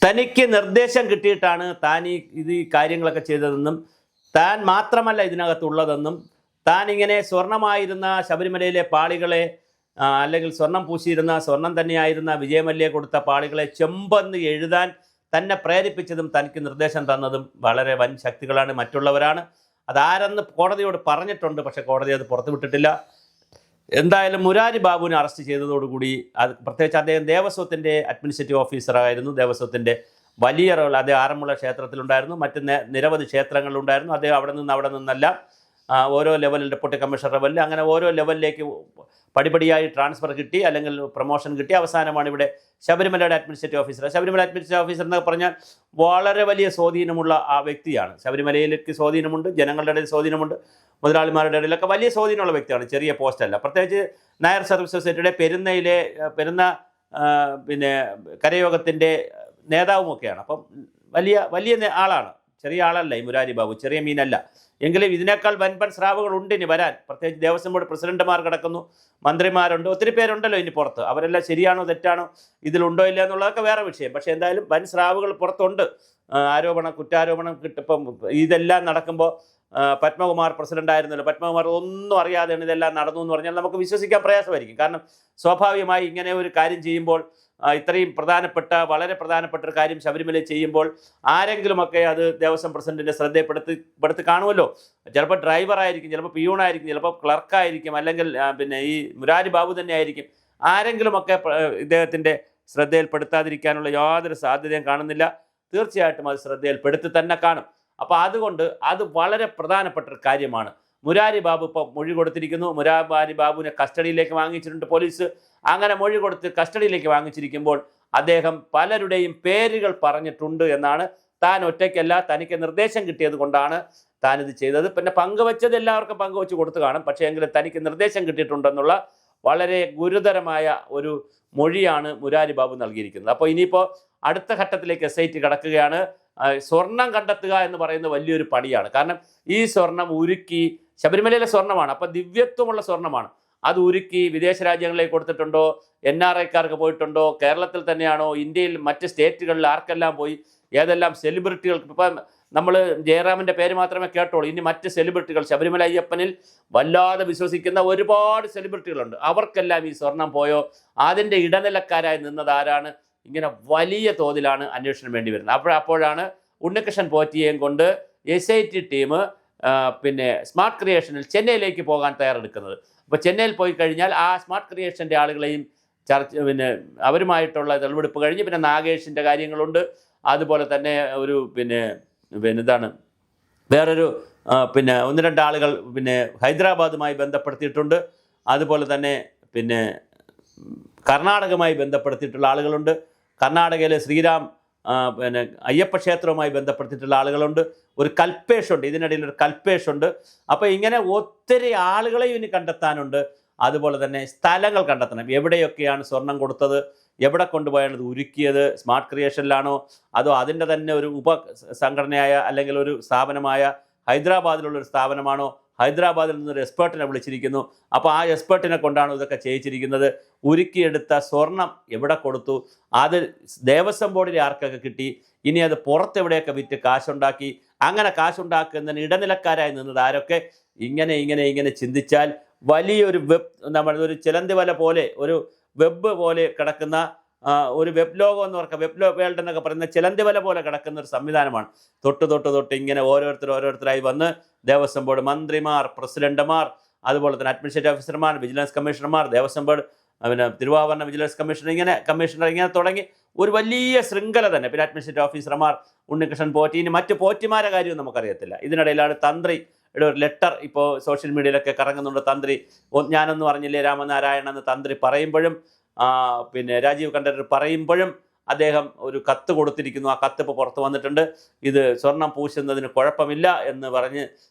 തനിക്ക് നിർദ്ദേശം കിട്ടിയിട്ടാണ് താൻ ഈ കാര്യങ്ങളൊക്കെ ചെയ്തതെന്നും താൻ മാത്രമല്ല ഇതിനകത്തുള്ളതെന്നും താൻ ഇങ്ങനെ സ്വർണമായിരുന്ന ശബരിമലയിലെ പാളികളെ അല്ലെങ്കിൽ സ്വർണം പൂശിയിരുന്ന സ്വർണം തന്നെയായിരുന്ന വിജയമല്യ കൊടുത്ത പാളികളെ ചെമ്പെന്ന് എഴുതാൻ തന്നെ പ്രേരിപ്പിച്ചതും തനിക്ക് നിർദ്ദേശം തന്നതും വളരെ വൻ ശക്തികളാണ്, മറ്റുള്ളവരാണ്. അതാരെന്ന് കോടതിയോട് പറഞ്ഞിട്ടുണ്ട്, പക്ഷേ കോടതി അത് പുറത്തുവിട്ടിട്ടില്ല. എന്തായാലും മുരാരി ബാബുവിനെ അറസ്റ്റ് ചെയ്തതോടുകൂടി പ്രത്യേകിച്ച് അദ്ദേഹം ദേവസ്വത്തിൻ്റെ അഡ്മിനിസ്ട്രേറ്റീവ് ഓഫീസറായിരുന്നു. ദേവസ്വത്തിൻ്റെ വലിയ റോൾ അദ്ദേഹം ആറന്മുള ക്ഷേത്രത്തിലുണ്ടായിരുന്നു, മറ്റ് നിരവധി ക്ഷേത്രങ്ങളിലുണ്ടായിരുന്നു. അദ്ദേഹം അവിടെ നിന്നെല്ലാം ഓരോ ലെവലിൽ ഡെപ്യൂട്ടി കമ്മീഷണർ ലെവലിൽ അങ്ങനെ ഓരോ ലെവലിലേക്ക് പടിപടിയായി ട്രാൻസ്ഫർ കിട്ടി, അല്ലെങ്കിൽ പ്രൊമോഷൻ കിട്ടി. അവസാനമാണ് ഇവിടെ ശബരിമലയുടെ administrative officer. Sabarimala administrative officer എന്നൊക്കെ പറഞ്ഞാൽ വളരെ വലിയ സ്വാധീനമുള്ള ആ വ്യക്തിയാണ്. ശബരിമലയിലേക്ക് സ്വാധീനമുണ്ട്, ജനങ്ങളുടെ ഇടയിൽ സ്വാധീനമുണ്ട്, മുതലാളിമാരുടെ ഇടയിലൊക്കെ വലിയ സ്വാധീനമുള്ള വ്യക്തിയാണ്. ചെറിയ പോസ്റ്റല്ല. പ്രത്യേകിച്ച് നായർ സർവീസ് സൊസൈറ്റിയുടെ പെരുന്ന കരയോഗത്തിൻ്റെ നേതാവുമൊക്കെയാണ്. അപ്പം വലിയ ആളാണ്, ചെറിയ ആളല്ല ഈ മുരാരി ബാബു, ചെറിയ മീനല്ല. എങ്കിലും ഇതിനേക്കാൾ വൻപൻ സ്രാവുകൾ ഉണ്ട് ഇനി വരാൻ. പ്രത്യേകിച്ച് ദേവസ്വം ബോർഡ് പ്രസിഡന്റുമാർ കിടക്കുന്നു, മന്ത്രിമാരുണ്ട്, ഒത്തിരി പേരുണ്ടല്ലോ ഇനി പുറത്ത്. അവരെല്ലാം ശരിയാണോ തെറ്റാണോ ഇതിലുണ്ടോ ഇല്ല എന്നുള്ളതൊക്കെ വേറെ വിഷയം. പക്ഷേ എന്തായാലും വൻ സ്രാവുകൾ പുറത്തുണ്ട്. കുറ്റാരോപണം ഇപ്പം ഇതെല്ലാം നടക്കുമ്പോൾ പത്മകുമാർ പ്രസിഡന്റ് ആയിരുന്നല്ലോ, പത്മകുമാർ ഒന്നും അറിയാതെയാണ് ഇതെല്ലാം നടന്നു എന്ന് പറഞ്ഞാൽ നമുക്ക് വിശ്വസിക്കാൻ പ്രയാസമായിരിക്കും. കാരണം സ്വാഭാവികമായി ഇങ്ങനെ ഒരു കാര്യം ചെയ്യുമ്പോൾ, ഇത്രയും വളരെ പ്രധാനപ്പെട്ട ഒരു കാര്യം ശബരിമലയിൽ ചെയ്യുമ്പോൾ ആരെങ്കിലുമൊക്കെ അത് ദേവസ്വം പ്രസിഡന്റിന്റെ ശ്രദ്ധപ്പെടുത്തി കാണുമല്ലോ. ചിലപ്പോൾ ഡ്രൈവറായിരിക്കും, ചിലപ്പോൾ പിയൂണായിരിക്കും, ചിലപ്പോൾ ക്ലർക്കായിരിക്കും, അല്ലെങ്കിൽ ഈ മുരാരി ബാബു തന്നെ ആയിരിക്കും. ആരെങ്കിലുമൊക്കെ ഇദ്ദേഹത്തിൻ്റെ ശ്രദ്ധയിൽപ്പെടുത്താതിരിക്കാനുള്ള യാതൊരു സാധ്യതയും കാണുന്നില്ല. തീർച്ചയായിട്ടും അത് ശ്രദ്ധയിൽപ്പെടുത്തി തന്നെ കാണും. അപ്പോൾ അതുകൊണ്ട് അത് വളരെ പ്രധാനപ്പെട്ട ഒരു കാര്യമാണ്. മുരാരി ബാബു ഇപ്പോൾ മൊഴി കൊടുത്തിരിക്കുന്നു. മുരാരി ബാബുവിനെ കസ്റ്റഡിയിലേക്ക് വാങ്ങിച്ചിട്ടുണ്ട് പോലീസ്. അങ്ങനെ മൊഴി കൊടുത്ത് കസ്റ്റഡിയിലേക്ക് വാങ്ങിച്ചിരിക്കുമ്പോൾ അദ്ദേഹം പലരുടെയും പേരുകൾ പറഞ്ഞിട്ടുണ്ട് എന്നാണ്. താൻ ഒറ്റയ്ക്കല്ല, തനിക്ക് നിർദ്ദേശം കിട്ടിയത് കൊണ്ടാണ് താനിത് ചെയ്തത്. പിന്നെ പങ്കുവച്ചത് എല്ലാവർക്കും പങ്കുവച്ച് കൊടുത്തു കാണും. പക്ഷേ എങ്കിലും തനിക്ക് നിർദ്ദേശം കിട്ടിയിട്ടുണ്ടെന്നുള്ള വളരെ ഗുരുതരമായ ഒരു മൊഴിയാണ് മുരാരി ബാബു നൽകിയിരിക്കുന്നത്. അപ്പോൾ ഇനിയിപ്പോൾ അടുത്ത ഘട്ടത്തിലേക്ക് SIT കടക്കുകയാണ്. സ്വർണം കണ്ടെത്തുക എന്ന് പറയുന്നത് വലിയൊരു പണിയാണ്. കാരണം ഈ സ്വർണം ഉരുക്കി, ശബരിമലയിലെ സ്വർണ്ണമാണ്, അപ്പോൾ ദിവ്യത്വമുള്ള സ്വർണ്ണമാണ്. അത് ഉരുക്കി വിദേശ രാജ്യങ്ങളിലേക്ക് കൊടുത്തിട്ടുണ്ടോ, NRIക്കാർക്ക് പോയിട്ടുണ്ടോ, കേരളത്തിൽ തന്നെയാണോ, ഇന്ത്യയിൽ മറ്റ് സ്റ്റേറ്റുകളിൽ ആർക്കെല്ലാം പോയി, ഏതെല്ലാം സെലിബ്രിറ്റികൾക്ക്. ഇപ്പം നമ്മൾ ജയറാമിൻ്റെ പേര് മാത്രമേ കേട്ടോളൂ. ഇനി മറ്റ് സെലിബ്രിറ്റികൾ, ശബരിമല അയ്യപ്പനിൽ വല്ലാതെ വിശ്വസിക്കുന്ന ഒരുപാട് സെലിബ്രിറ്റികളുണ്ട്. അവർക്കെല്ലാം ഈ സ്വർണം പോയോ, അതിൻ്റെ ഇടനിലക്കാരായി നിന്നത് ആരാണ്? ഇങ്ങനെ വലിയ തോതിലാണ് അന്വേഷണം വേണ്ടി വരുന്നത്. അപ്പോഴാണ് ഉണ്ണികൃഷ്ണൻ പോറ്റിയെയും കൊണ്ട് SIT ടീം സ്മാർട്ട് ക്രിയേഷനിൽ ചെന്നൈയിലേക്ക് പോകാൻ തയ്യാറെടുക്കുന്നത്. അപ്പോൾ ചെന്നൈയിൽ പോയി കഴിഞ്ഞാൽ ആ സ്മാർട്ട് ക്രിയേഷൻ്റെ ആളുകളെയും അവരുമായിട്ടുള്ള തെളിവെടുപ്പ് കഴിഞ്ഞ് പിന്നെ നാഗേഷിൻ്റെ കാര്യങ്ങളുണ്ട്. അതുപോലെ തന്നെ ഒരു ഇതാണ് വേറൊരു ഒന്ന് രണ്ട് ആളുകൾ ഹൈദരാബാദുമായി ബന്ധപ്പെടുത്തിയിട്ടുണ്ട്. അതുപോലെ തന്നെ കർണാടകവുമായി ബന്ധപ്പെടുത്തിയിട്ടുള്ള ആളുകളുണ്ട്. കർണാടകയിലെ ശ്രീരാം അയ്യപ്പ ക്ഷേത്രവുമായി ബന്ധപ്പെടുത്തിയിട്ടുള്ള ആളുകളുണ്ട്. ഒരു കൽപ്പേഷുണ്ട്, ഇതിനിടയിൽ ഒരു കൽപ്പേഷുണ്ട്. അപ്പോൾ ഇങ്ങനെ ഒത്തിരി ആളുകളെയും ഇനി കണ്ടെത്താനുണ്ട്. അതുപോലെ തന്നെ സ്ഥലങ്ങൾ കണ്ടെത്തണം. എവിടെയൊക്കെയാണ് സ്വർണം കൊടുത്തത്, എവിടെ കൊണ്ടുപോയാണ് ഇത് ഉരുക്കിയത്, സ്മാർട്ട് ക്രിയേഷനിലാണോ അതോ അതിൻ്റെ തന്നെ ഒരു ഉപസംഘടനയായ അല്ലെങ്കിൽ ഒരു സ്ഥാപനമായ ഹൈദരാബാദിലുള്ളൊരു സ്ഥാപനമാണോ, ഹൈദരാബാദിൽ നിന്നൊരു എക്സ്പേർട്ടിനെ വിളിച്ചിരിക്കുന്നു. അപ്പോൾ ആ എക്സ്പേർട്ടിനെ കൊണ്ടാണ് ഇതൊക്കെ ചെയ്യിച്ചിരിക്കുന്നത്. ഉരുക്കിയെടുത്ത സ്വർണം എവിടെ കൊടുത്തു, അത് ദേവസ്വം ബോർഡിലെ ആർക്കൊക്കെ കിട്ടി, ഇനി അത് പുറത്തെവിടെയൊക്കെ വിറ്റ് കാശുണ്ടാക്കി, അങ്ങനെ കാശുണ്ടാക്കുന്നതിന് ഇടനിലക്കാരായി നിന്നത് ആരൊക്കെ, ഇങ്ങനെ ചിന്തിച്ചാൽ വലിയൊരു ഒരു ചിലന്തി വല പോലെ, ഒരു വെബ് പോലെ കിടക്കുന്ന ഒരു വെബ് ലോകം എന്ന് പറയുക, വെബ് വേൾഡ് എന്നൊക്കെ പറയുന്ന ചിലന്തി വല പോലെ കിടക്കുന്ന ഒരു സംവിധാനമാണ്. തൊട്ട് ഇങ്ങനെ ഓരോരുത്തരായി വന്ന് ദേവസ്വം ബോർഡ് മന്ത്രിമാർ, പ്രസിഡന്റുമാർ, അതുപോലെ തന്നെ അഡ്മിനിസ്ട്രേറ്റീവ് ഓഫീസർമാർ, വിജിലൻസ് കമ്മീഷണർമാർ, ദേവസ്വം ബോർഡ് തിരുവാഭരണ വിജിലൻസ് കമ്മീഷണർ ഇങ്ങനെ തുടങ്ങി ഒരു വലിയ ശൃംഖല തന്നെ. പിന്നെ അഡ്മിനിസ്ട്രേറ്റീവ് ഓഫീസർമാർ, ഉണ്ണികൃഷ്ണൻ പോറ്റി, ഇനി മറ്റ് പോറ്റിമാരെ കാര്യവും നമുക്കറിയത്തില്ല. ഇതിനിടയിലാണ് തന്ത്രിയുടെ ഒരു ലെറ്റർ ഇപ്പോൾ സോഷ്യൽ മീഡിയയിലൊക്കെ കറങ്ങുന്നുണ്ട്. തന്ത്രി ഞാനൊന്നും അറിഞ്ഞില്ലേ രാമനാരായണൻ എന്ന് തന്ത്രി പറയുമ്പോഴും രാജീവ് കണ്ഠരർ പറയുമ്പോഴും അദ്ദേഹം ഒരു കത്ത് കൊടുത്തിരിക്കുന്നു. ആ കത്ത് ഇപ്പോൾ പുറത്ത് വന്നിട്ടുണ്ട്. ഇത് സ്വർണം പൂശുന്നതിന് കുഴപ്പമില്ല എന്ന് പറഞ്ഞ്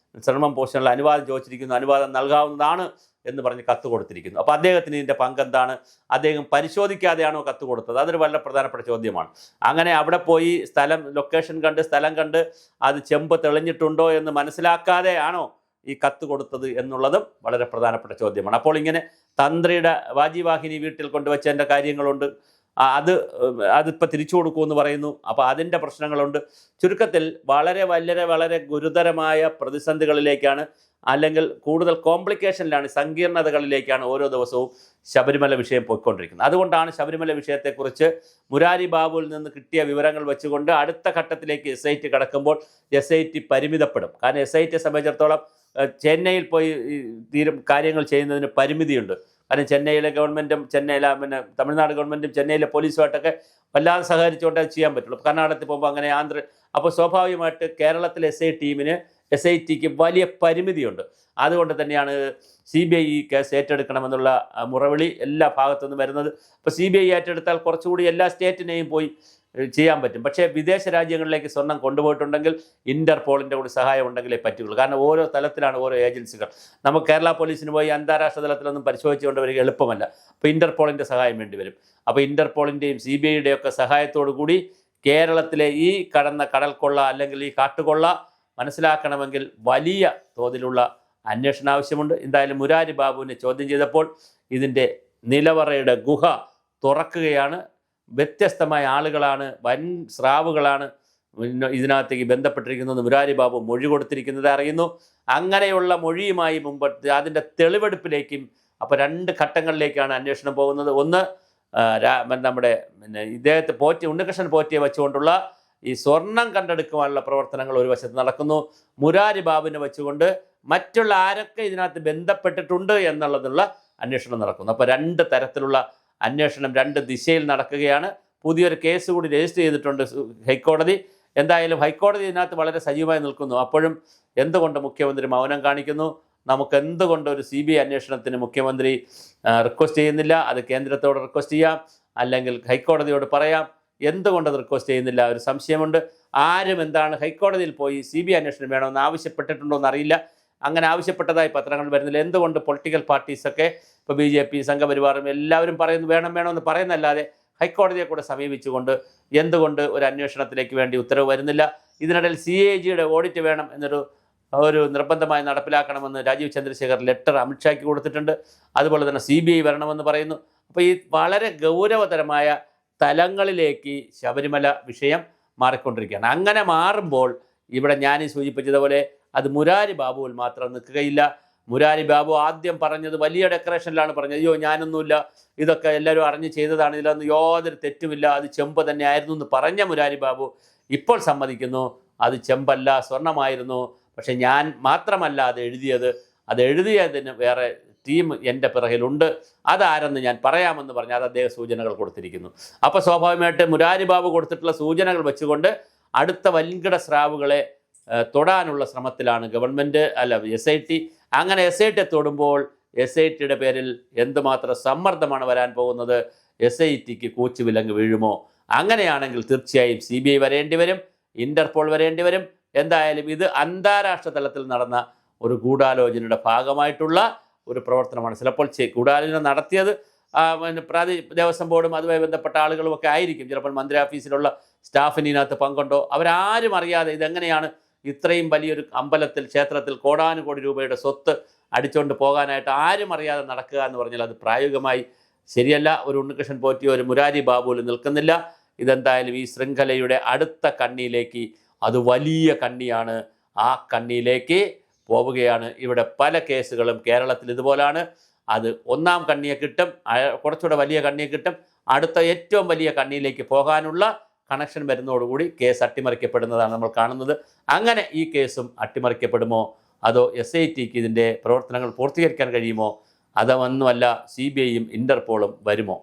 സ്വർണം പൂശാനുള്ള അനുവാദം ചോദിച്ചിരിക്കുന്നു. അനുവാദം നൽകാവുന്നതാണ് എന്ന് പറഞ്ഞ് കത്ത് കൊടുത്തിരിക്കുന്നു. അപ്പോൾ അദ്ദേഹത്തിന് ഇതിൻ്റെ പങ്കെന്താണ്? അദ്ദേഹം പരിശോധിക്കാതെയാണോ കത്ത് കൊടുത്തത്? അതൊരു വളരെ പ്രധാനപ്പെട്ട ചോദ്യമാണ്. അങ്ങനെ അവിടെ പോയി ലൊക്കേഷൻ കണ്ട് അത് ചെമ്പ് തെളിഞ്ഞിട്ടുണ്ടോ എന്ന് മനസ്സിലാക്കാതെ ആണോ ഈ കത്ത് കൊടുത്തത് എന്നുള്ളതും വളരെ പ്രധാനപ്പെട്ട ചോദ്യമാണ്. അപ്പോൾ ഇങ്ങനെ തന്ത്രിയുടെ വാജിവാഹിനി വീട്ടിൽ കൊണ്ടുവച്ചതിൻ്റെ കാര്യങ്ങളുണ്ട്. അതിപ്പോൾ തിരിച്ചു കൊടുക്കുമെന്ന് പറയുന്നു. അപ്പോൾ അതിൻ്റെ പ്രശ്നങ്ങളുണ്ട്. ചുരുക്കത്തിൽ വളരെ വളരെ ഗുരുതരമായ പ്രതിസന്ധികളിലേക്കാണ്, അല്ലെങ്കിൽ കൂടുതൽ കോംപ്ലിക്കേഷനിലാണ്, സങ്കീർണതകളിലേക്കാണ് ഓരോ ദിവസവും ശബരിമല വിഷയം പോയിക്കൊണ്ടിരിക്കുന്നത്. അതുകൊണ്ടാണ് ശബരിമല വിഷയത്തെക്കുറിച്ച് മുരാരി ബാബുവിൽ നിന്ന് കിട്ടിയ വിവരങ്ങൾ വെച്ചുകൊണ്ട് അടുത്ത ഘട്ടത്തിലേക്ക് SIT കടക്കുമ്പോൾ SIT പരിമിതപ്പെടും. കാരണം SITയെ സംബന്ധിച്ചിടത്തോളം ചെന്നൈയിൽ പോയി കാര്യങ്ങൾ ചെയ്യുന്നതിന് പരിമിതിയുണ്ട്. കാരണം ചെന്നൈയിലെ ഗവൺമെൻറ്റും പിന്നെ തമിഴ്നാട് ഗവൺമെൻറ്റും ചെന്നൈയിലെ പോലീസുമായിട്ടൊക്കെ വല്ലാതെ സഹകരിച്ചുകൊണ്ടേ ചെയ്യാൻ പറ്റുള്ളൂ. കർണാടകത്തിൽ പോകുമ്പോൾ അങ്ങനെ അപ്പോൾ സ്വാഭാവികമായിട്ട് കേരളത്തിലെ SITക്ക് വലിയ പരിമിതിയുണ്ട്. അതുകൊണ്ട് തന്നെയാണ് CBI കേസ് ഏറ്റെടുക്കണമെന്നുള്ള മുറവിളി എല്ലാ ഭാഗത്തു നിന്നും വരുന്നത്. അപ്പോൾ CBI ഏറ്റെടുത്താൽ കുറച്ചുകൂടി എല്ലാ സ്റ്റേറ്റിനെയും പോയി ചെയ്യാൻ പറ്റും. പക്ഷേ വിദേശ രാജ്യങ്ങളിലേക്ക് സ്വർണം കൊണ്ടുപോയിട്ടുണ്ടെങ്കിൽ ഇന്റർപോളിൻ്റെ കൂടി സഹായം ഉണ്ടെങ്കിലേ പറ്റുള്ളൂ. കാരണം ഓരോ തലത്തിലാണ് ഓരോ ഏജൻസികൾ. നമുക്ക് കേരള പോലീസിന് പോയി അന്താരാഷ്ട്ര തലത്തിലൊന്നും പരിശോധിച്ചുകൊണ്ട് വരിക എളുപ്പമല്ല. അപ്പോൾ ഇന്റർപോളിൻ്റെ സഹായം വേണ്ടി വരും. അപ്പോൾ ഇന്റർപോളിൻ്റെയും CBIയുടെയും ഒക്കെ സഹായത്തോടു കൂടി കേരളത്തിലെ ഈ കടന്ന കടൽക്കൊള്ള അല്ലെങ്കിൽ ഈ കാട്ടുകൊള്ള മനസ്സിലാക്കണമെങ്കിൽ വലിയ തോതിലുള്ള അന്വേഷണം ആവശ്യമുണ്ട്. എന്തായാലും മുരാരി ബാബുവിനെ ചോദ്യം ചെയ്തപ്പോൾ ഇതിൻ്റെ നിലവറയുടെ ഗുഹ തുറക്കുകയാണ്. വ്യത്യസ്തമായ ആളുകളാണ്, വൻ സ്രാവുകളാണ് ഇതിനകത്തേക്ക് ബന്ധപ്പെട്ടിരിക്കുന്നത്. മുരാരി ബാബു മൊഴി കൊടുത്തിരിക്കുന്നത് അറിയുന്നു. അങ്ങനെയുള്ള മൊഴിയുമായി മുമ്പ് അതിൻ്റെ തെളിവെടുപ്പിലേക്കും അപ്പോൾ 2 ഘട്ടങ്ങളിലേക്കാണ് അന്വേഷണം പോകുന്നത്. ഒന്ന് നമ്മുടെ ഇദ്ദേഹത്തെ ഉണ്ണികൃഷ്ണൻ പോറ്റിയെ വെച്ചുകൊണ്ടുള്ള ഈ സ്വർണം കണ്ടെടുക്കുവാനുള്ള പ്രവർത്തനങ്ങൾ ഒരു വശത്ത് നടക്കുന്നു. മുരാരി ബാബുവിനെ വെച്ചുകൊണ്ട് മറ്റുള്ള ആരൊക്കെ ഇതിനകത്ത് ബന്ധപ്പെട്ടിട്ടുണ്ട് എന്നുള്ളതുള്ള അന്വേഷണം നടക്കുന്നു. അപ്പോൾ 2 തരത്തിലുള്ള അന്വേഷണം 2 ദിശയിൽ നടക്കുകയാണ്. പുതിയൊരു കേസ് കൂടി രജിസ്റ്റർ ചെയ്തിട്ടുണ്ട് ഹൈക്കോടതി. എന്തായാലും ഹൈക്കോടതി ഇതിനകത്ത് വളരെ സജീവമായി നിൽക്കുന്നു. അപ്പോഴും എന്തുകൊണ്ട് മുഖ്യമന്ത്രി മൗനം കാണിക്കുന്നു? നമുക്ക് എന്തുകൊണ്ട് ഒരു CBI അന്വേഷണത്തിന് മുഖ്യമന്ത്രി റിക്വസ്റ്റ് ചെയ്യുന്നില്ല? അത് കേന്ദ്രത്തോട് റിക്വസ്റ്റ് ചെയ്യാം, അല്ലെങ്കിൽ ഹൈക്കോടതിയോട് പറയാം. എന്തുകൊണ്ടത് റിക്വസ്റ്റ് ചെയ്യുന്നില്ല? ഒരു സംശയമുണ്ട്. ആരും എന്താണ് ഹൈക്കോടതിയിൽ പോയി CBI അന്വേഷണം വേണമെന്ന് ആവശ്യപ്പെട്ടിട്ടുണ്ടോ എന്നറിയില്ല. അങ്ങനെ ആവശ്യപ്പെട്ടതായി പത്രങ്ങൾ വരുന്നില്ല. എന്തുകൊണ്ട് പൊളിറ്റിക്കൽ പാർട്ടീസൊക്കെ ഇപ്പോൾ BJP സംഘപരിവാറും എല്ലാവരും വേണമെന്ന് പറയുന്നല്ലാതെ ഹൈക്കോടതിയെ കൂടെ സമീപിച്ചുകൊണ്ട് എന്തുകൊണ്ട് ഒരു അന്വേഷണത്തിലേക്ക് വേണ്ടി ഉത്തരവ് വരുന്നില്ല? ഇതിനിടയിൽ CAGയുടെ ഓഡിറ്റ് വേണം ഒരു നിർബന്ധമായി നടപ്പിലാക്കണമെന്ന് രാജീവ് ചന്ദ്രശേഖർ ലെറ്റർ അമിത്ഷായ്ക്ക് കൊടുത്തിട്ടുണ്ട്. അതുപോലെ തന്നെ CBI വരണമെന്ന് പറയുന്നു. അപ്പോൾ ഈ വളരെ ഗൗരവതരമായ തലങ്ങളിലേക്ക് ശബരിമല വിഷയം മാറിക്കൊണ്ടിരിക്കുകയാണ്. അങ്ങനെ മാറുമ്പോൾ ഇവിടെ ഞാൻ സൂചിപ്പിച്ചതുപോലെ അത് മുരാരി ബാബുവിൽ മാത്രം നിൽക്കുകയില്ല. മുരാരി ബാബു ആദ്യം പറഞ്ഞത് വലിയ ഡെക്കറേഷനിലാണ് പറഞ്ഞത്. അയ്യോ ഞാനൊന്നുമില്ല, ഇതൊക്കെ എല്ലാവരും അറിഞ്ഞ് ചെയ്തതാണ്, ഇതിലൊന്നും യാതൊരു തെറ്റുമില്ല, അത് ചെമ്പ് തന്നെ ആയിരുന്നു എന്ന് പറഞ്ഞ മുരാരി ബാബു ഇപ്പോൾ സമ്മതിക്കുന്നു അത് ചെമ്പല്ല, സ്വർണ്ണമായിരുന്നു. പക്ഷെ ഞാൻ മാത്രമല്ല അത് എഴുതിയതിന് വേറെ ടീം എൻ്റെ പിറകിലുണ്ട്, അതാരെന്ന് ഞാൻ പറയാമെന്ന് പറഞ്ഞാൽ അത് അദ്ദേഹം സൂചനകൾ കൊടുത്തിരിക്കുന്നു. അപ്പോൾ സ്വാഭാവികമായിട്ട് മുരാരി ബാബു കൊടുത്തിട്ടുള്ള സൂചനകൾ വെച്ചുകൊണ്ട് അടുത്ത വൻകിട സ്രാവുകളെ തൊടാനുള്ള ശ്രമത്തിലാണ് SIT. അങ്ങനെ SITയെ തൊടുമ്പോൾ SITയുടെ പേരിൽ എന്തുമാത്രം സമ്മർദ്ദമാണ് വരാൻ പോകുന്നത്? SITക്ക് കൂച്ചുവിലങ്ങ് വീഴുമോ? അങ്ങനെയാണെങ്കിൽ തീർച്ചയായും CBI വരേണ്ടി വരും, ഇന്റർപോൾ വരേണ്ടി വരും. എന്തായാലും ഇത് അന്താരാഷ്ട്ര തലത്തിൽ നടന്ന ഒരു ഗൂഢാലോചനയുടെ ഭാഗമായിട്ടുള്ള ഒരു പ്രവർത്തനമാണ്. ചിലപ്പോൾ ഗൂഢാലോചന നടത്തിയത് ദേവസ്വം ബോർഡും അതുമായി ബന്ധപ്പെട്ട ആളുകളുമൊക്കെ ആയിരിക്കും. ചിലപ്പോൾ മന്ത്രി ഓഫീസിലുള്ള സ്റ്റാഫിന് ഇതിനകത്ത് പങ്കുണ്ടോ? അവരാരും അറിയാതെ ഇതെങ്ങനെയാണ് ഇത്രയും വലിയൊരു ക്ഷേത്രത്തിൽ കോടാനുകോടി രൂപയുടെ സ്വത്ത് അടിച്ചുകൊണ്ട് പോകാനായിട്ട് ആരും അറിയാതെ നടക്കുക എന്ന് പറഞ്ഞാൽ അത് പ്രായോഗികമായി ശരിയല്ല. ഒരു ഉണ്ണികൃഷ്ണൻ പോറ്റിയോ ഒരു മുരാരി ബാബുവിൽ നിൽക്കുന്നില്ല. ഇതെന്തായാലും ഈ ശൃംഖലയുടെ അടുത്ത കണ്ണിയിലേക്ക്, അത് വലിയ കണ്ണിയാണ്, ആ കണ്ണിയിലേക്ക് പോവുകയാണ്. ഇവിടെ പല കേസുകളും കേരളത്തിൽ ഇതുപോലാണ്. അത് ഒന്നാം കണ്ണിയെ കിട്ടും, കുറച്ചുകൂടെ വലിയ കണ്ണിയെ കിട്ടും, അടുത്ത ഏറ്റവും വലിയ കണ്ണിയിലേക്ക് പോകാനുള്ള കണക്ഷൻ വരുന്നതോടുകൂടി കേസ് അട്ടിമറിക്കപ്പെടുന്നതാണ് നമ്മൾ കാണുന്നത്. അങ്ങനെ ഈ കേസും അട്ടിമറിക്കപ്പെടുമോ? അതോ SITക്ക് ഇതിൻ്റെ പ്രവർത്തനങ്ങൾ പൂർത്തീകരിക്കാൻ കഴിയുമോ? അതൊന്നുമല്ല, CBIയും ഇന്റർപോളും വരുമോ?